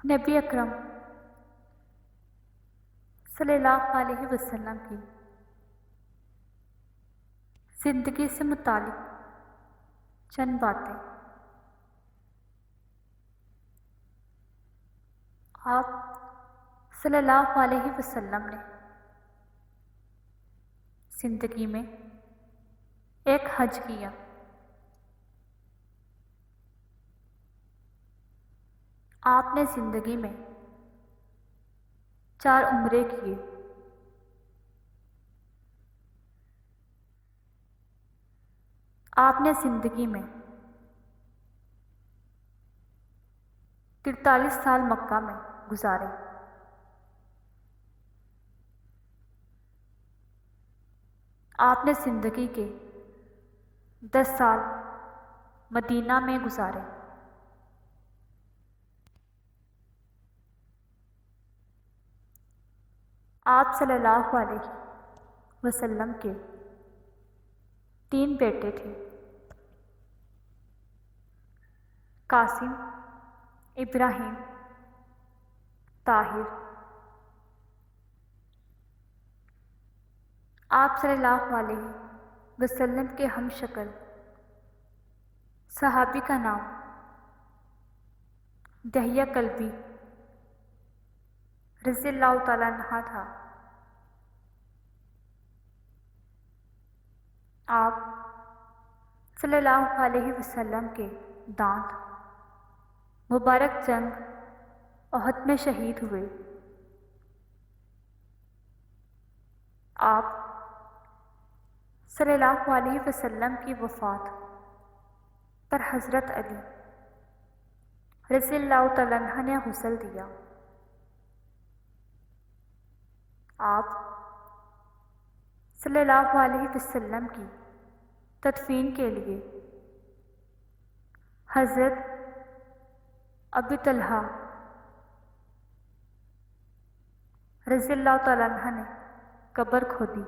نبی اکرم صلی اللہ علیہ وسلم کی زندگی سے متعلق چند باتیں۔ آپ صلی اللہ علیہ وسلم نے زندگی میں ایک حج کیا۔ آپ نے زندگی میں 4 عمرے کیے۔ آپ نے زندگی میں 43 سال مکہ میں گزارے۔ آپ نے زندگی کے 10 سال مدینہ میں گزارے۔ آپ صلی اللہ علیہ وسلم کے 3 بیٹے تھے: قاسم، ابراہیم، طاہر۔ آپ صلی اللہ علیہ وسلم کے ہم شکل صحابی کا نام دہیہ کلبی رضی اللہ تعالیٰ عنہ تھا۔ آپ صلی اللہ علیہ وسلم کے دانت مبارک جنگ احد میں شہید ہوئے۔ آپ صلی اللہ علیہ وسلم کی وفات پر حضرت علی رضی اللہ تعالیٰ عنہ نے غسل دیا۔ آپ صلی اللہ علیہ وسلم کی تدفین کے لیے حضرت ابو طلحہ رضی اللہ تعالیٰ عنہ نے قبر کھودی۔